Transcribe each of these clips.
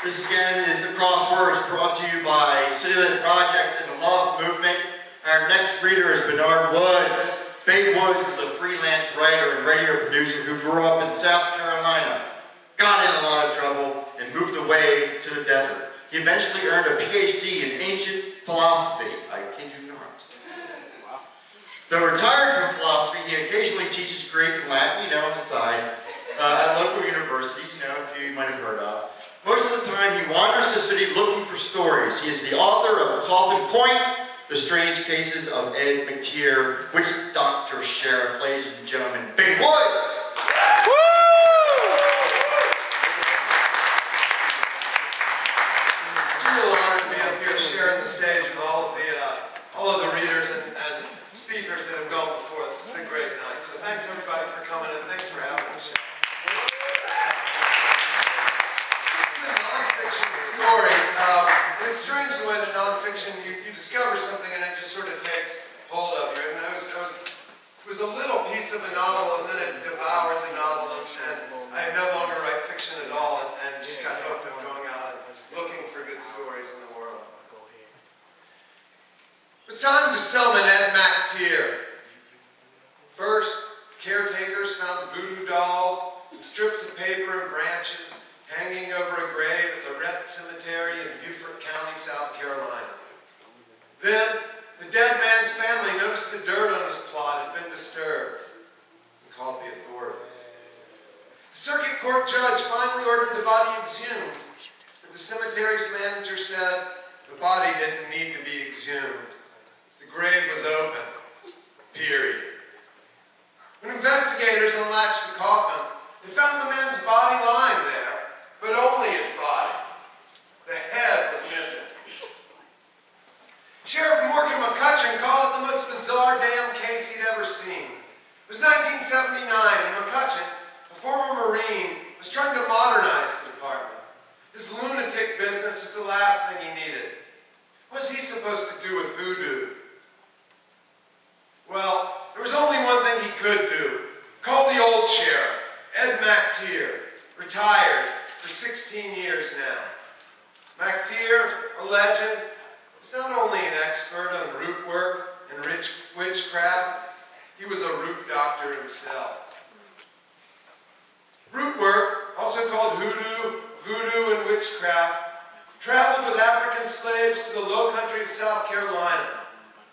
This again is the crosswords brought to you by CityLit Project and the Love Movement. Our next reader is Baynard Woods. Bay Woods is a freelance writer and radio producer who grew up in South Carolina, got in a lot of trouble, and moved away to the desert. He eventually earned a PhD in ancient philosophy. I kid you not. Though retired from philosophy, he occasionally teaches Greek and Latin, on the side, at local universities, a few you might have heard of. Most of the time, he wanders the city looking for stories. He is the author of A Coffin Point, The Strange Cases of Ed McTeer, Witch Doctor Sheriff, ladies and gentlemen, Bay Woods! It's a real honor to be up here sharing the stage with all of the readers and speakers that have gone before us. It's a great night. So thanks everybody for coming and thanks for having me. Story. It's strange the way that nonfiction, you discover something and it just sort of takes hold of you. And it was a little piece of a novel and then it devours the novel and I no longer write fiction at all and just got hooked on going out and looking for good stories in the world. It was time to summon Ed McTeer. First, caretakers found voodoo dolls and strips of paper and branches hanging over a grave at the Rhett Cemetery in Beaufort County, South Carolina. Then, the dead man's family noticed the dirt on his plot had been disturbed and called the authorities. The circuit court judge finally ordered the body exhumed, but the cemetery's manager said the body didn't need to be exhumed. The grave was open, period. When investigators unlatched the coffin, they found the man's body lying there, but only his body. The head was missing. Sheriff Morgan McCutcheon called it the most bizarre damn case he'd ever seen. It was 1979, and McCutcheon, a former Marine, was trying to modernize the department. His lunatic business was the last thing he needed. What was he supposed to do with voodoo? Well, there was only one thing he could do. Call the old sheriff, Ed McTeer, retired for 16 years now. McTeer, a legend, was not only an expert on root work and witchcraft, he was a root doctor himself. Root work, also called hoodoo, voodoo, and witchcraft, traveled with African slaves to the low country of South Carolina.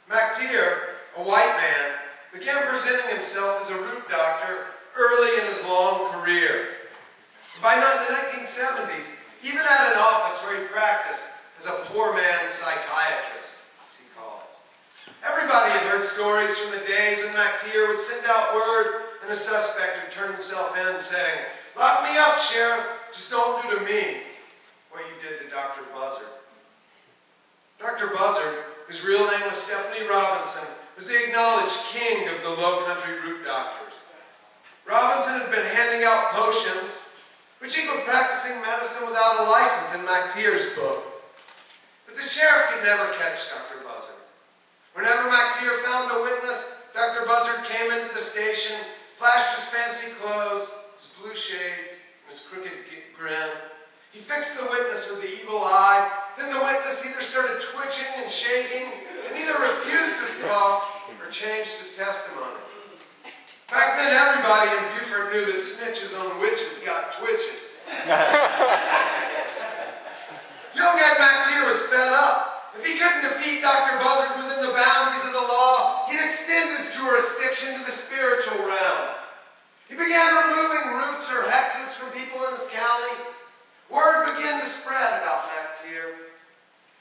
McTeer, a white man, began presenting himself as a root doctor early in his long career. By the 1970s, he even had an office where he practiced as a poor man's psychiatrist, as he called it. Everybody had heard stories from the days when McTeer would send out word and a suspect would turn himself in saying, "Lock me up, Sheriff, just don't do to me what you did to Dr. Buzzard." Dr. Buzzard, whose real name was Stephanie Robinson, was the acknowledged king of the low-country root doctors. Robinson had been handing out potions, which equaled practicing medicine without a license in McTeer's book. But the sheriff could never catch Dr. Buzzard. Whenever McTeer found a witness, Dr. Buzzard came into the station, flashed his fancy clothes, his blue shades, and his crooked grin. He fixed the witness with the evil eye, then the witness either started twitching and shaking, and either refused to talk or changed his testimony. Back then, everybody in Beaufort knew that snitches on witches got twitches. Young Ed McTeer was fed up. If he couldn't defeat Dr. Buzzard within the boundaries of the law, he'd extend his jurisdiction to the spiritual realm. He began removing roots or hexes from people in his county. Word began to spread about McTeer.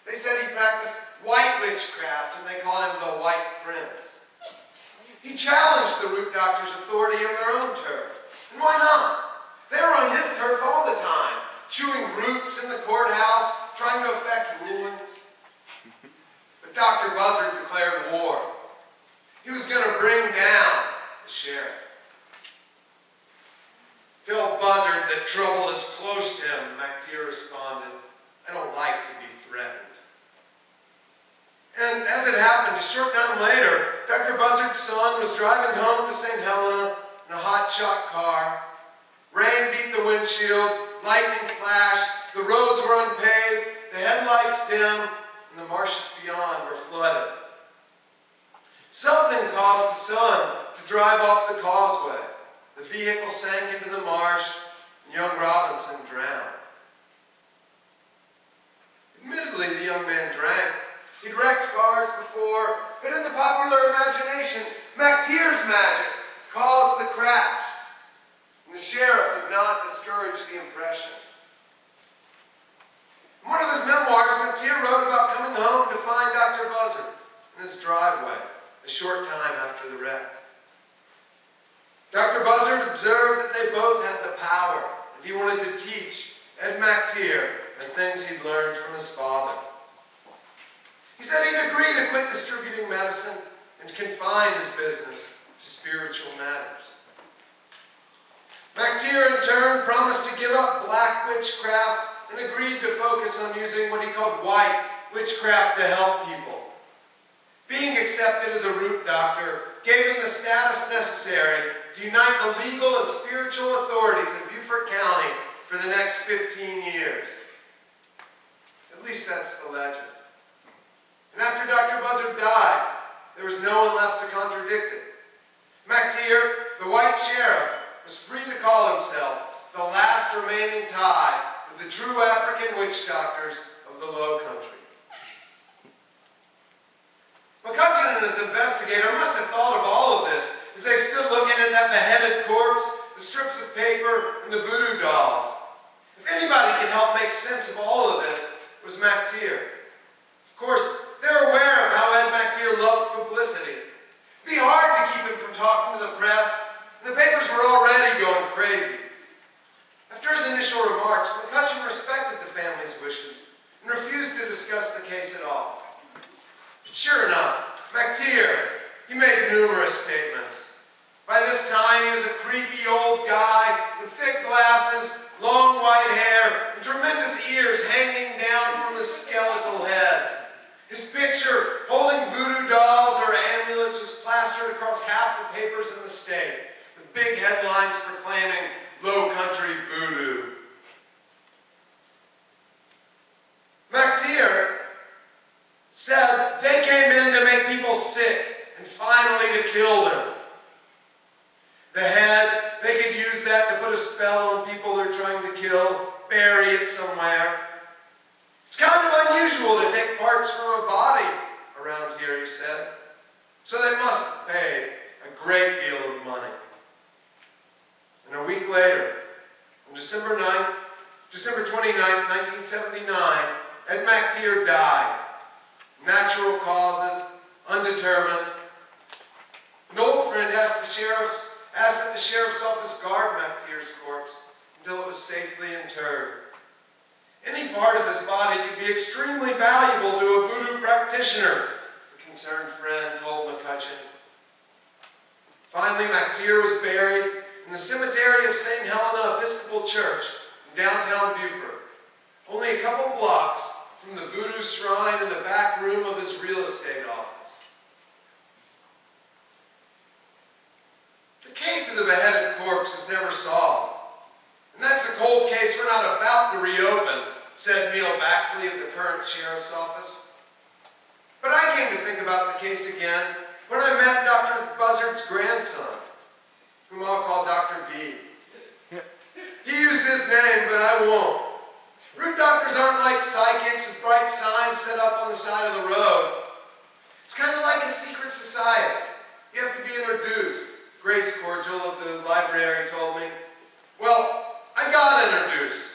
They said he practiced white witchcraft, and they called him the White Prince. He challenged the root doctor's authority on their own turf. And why not? They were on his turf all the time, chewing roots in the courthouse, trying to affect rulings. But Dr. Buzzard declared war. He was going to bring down the sheriff. "Tell Buzzard that trouble is close to him," McTeer responded. "I don't like to be threatened." And as it happened, a short time later, Dr. Buzzard's son was driving home to St. Helena in a hot-shot car. Rain beat the windshield, lightning flashed, the roads were lights dim, and the marshes beyond were flooded. Something caused the sun to drive off the causeway. The vehicle sank into the marsh, and young Robinson drowned. Admittedly, the young man drank. He'd wrecked cars before, but in the popular imagination, MacTeer's magic caused the crash. And the sheriff did not discourage the impression. In one of his memoirs, MacTeer wrote about coming home to find Dr. Buzzard in his driveway a short time after the wreck. Dr. Buzzard observed that they both had the power, and he wanted to teach Ed MacTeer the things he'd learned from his father. He said he'd agree to quit distributing medicine and confine his business to spiritual matters. MacTeer, in turn, promised to give up black witchcraft and agreed to focus on using what he called white witchcraft to help people. Being accepted as a root doctor gave him the status necessary to unite the legal and spiritual authorities in Beaufort County for the next 15 years. At least that's the legend. And after Dr. Buzzard died, there was no one left to contradict it. MacTeer, the white sheriff, was free to call himself the last remaining tie with the true African witch doctors of the Low Country. McCutcheon and his investigator must have thought of all of this as they stood looking at that beheaded corpse, the strips of paper, and the voodoo dolls. If anybody could help make sense of all of this, it was MacTeer. Of course, they're aware of how Ed MacTeer loved publicity. It'd be hard to keep him from talking to the press, and the papers were already going crazy. After his initial remarks, McCutcheon respected the family's wishes and refused to discuss the case at all. But sure enough, MacTeer, he made numerous statements. By this time, he was a creepy old guy with thick glasses, long white hair, and tremendous ears hanging down from his skeletal head. His picture, holding voodoo dolls or amulets, was plastered across half the papers in the state, with big headlines proclaiming Low Country voodoo. MacTeer said they came in to make people sick and finally to kill them. The head, they could use that to put a spell on people they're trying to kill, bury it somewhere. It's kind of unusual to take parts from a body around here, he said. So they must have paid a great deal of money. And a week later, on December 29th, 1979, Ed MacTeer died. Natural causes, undetermined. An old friend asked that the sheriff's office guard MacTeer's corpse until it was safely interred. Any part of his body could be extremely valuable to a voodoo practitioner, the concerned friend told McCutcheon. Finally, MacTeer was buried in the cemetery of St. Helena Episcopal Church in downtown Beaufort, only a couple blocks from the voodoo shrine in the back room of his real estate office. The case of the beheaded corpse was never solved. And that's a cold case we're not about to reopen, said Neil Baxley of the current sheriff's office. But I came to think about the case again when I met Dr. Buzzard's grandson, whom I'll call Dr. B. He used his name, but I won't. Root doctors aren't like psychics with bright signs set up on the side of the road. It's kind of like a secret society. You have to be introduced, Grace Cordial of the library told me. Well, I got introduced.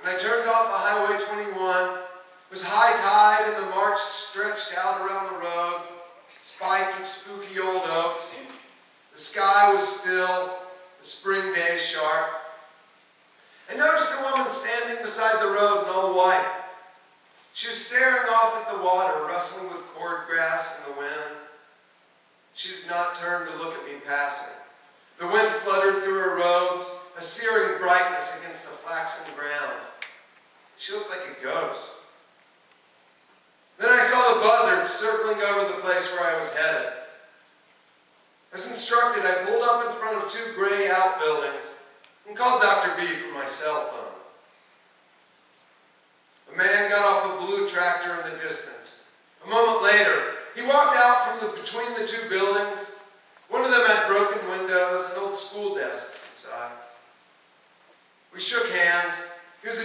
And I turned off of Highway 21. It was high tide and the marsh stretched out around the road, spiked with spooky old oaks. The sky was still, the spring day sharp. I noticed a woman standing beside the road in all white. She was staring off at the water, rustling with cordgrass in the wind. She did not turn to look at me passing. The wind fluttered through her robes, a searing brightness against the flaxen ground. She looked like a ghost. Then I saw the buzzards circling over the place where I was headed. As instructed, I pulled up in front of two gray outbuildings and called Dr. B from my cell phone. A man got off a blue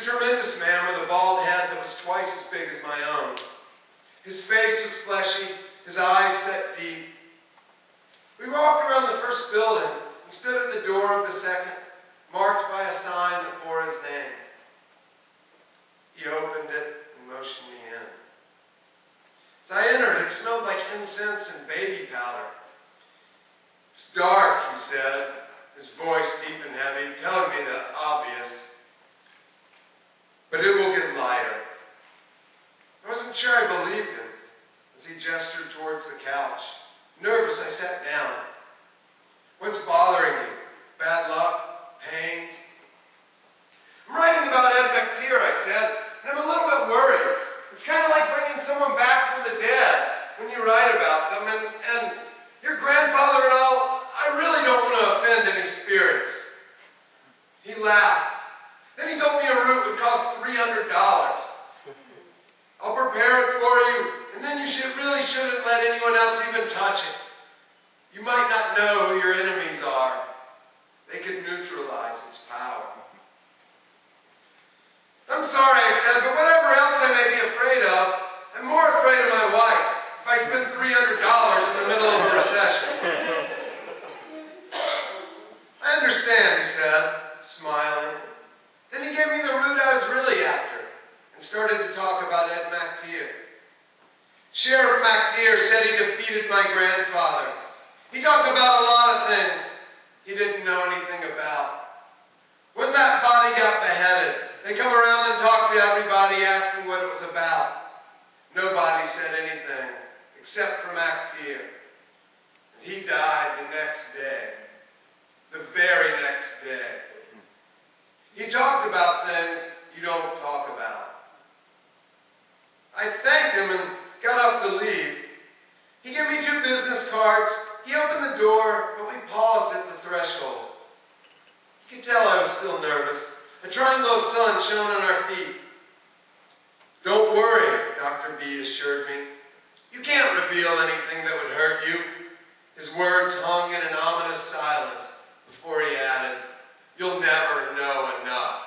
was a tremendous man with a bald head that was twice as big as my own. His face was fleshy, his eyes set deep. We walked around the first building and stood at the door of the second, marked by a sign that bore his name. He opened it and motioned me in. As I entered, it smelled like incense and baby powder. "It's dark," he said, his voice deep and heavy, telling me the obvious. "But it will get lighter." I wasn't sure I believed him as he gestured towards the couch. Nervous, I sat down. "What's bothering you? Bad luck? Pains?" "I'm writing about Ed McTeer," I said, "and I'm a little bit worried. It's kind of like bringing someone back from the dead when you write about them, and your grandfather and all, I really don't want to offend any spirits." He laughed. Then he told me a route would cost $300. "I'll prepare it for you, and then you really shouldn't let anyone else even touch it. You might not know who your enemies are. They could neutralize its power." "I'm sorry," I said, "but whatever else I may be afraid of, I'm more afraid of my wife if I spend $300 in the middle of a recession." "I understand," he said, smiling. Then he gave me the route I was really after and started to talk about Ed McTeer. Sheriff McTeer said he defeated my grandfather. He talked about a lot of things he didn't know anything about. When that body got beheaded, they come around and talked to everybody, asking what it was about. Nobody said anything except for McTeer. And he died the next day. The very next day. He talked about things you don't talk about. I thanked him and got up to leave. He gave me 2 business cards. He opened the door, but we paused at the threshold. You could tell I was still nervous. A triangle of sun shone on our feet. "Don't worry," Dr. B assured me. "You can't reveal anything that would hurt you." His words hung in an ominous silence before he added, "You'll never know enough."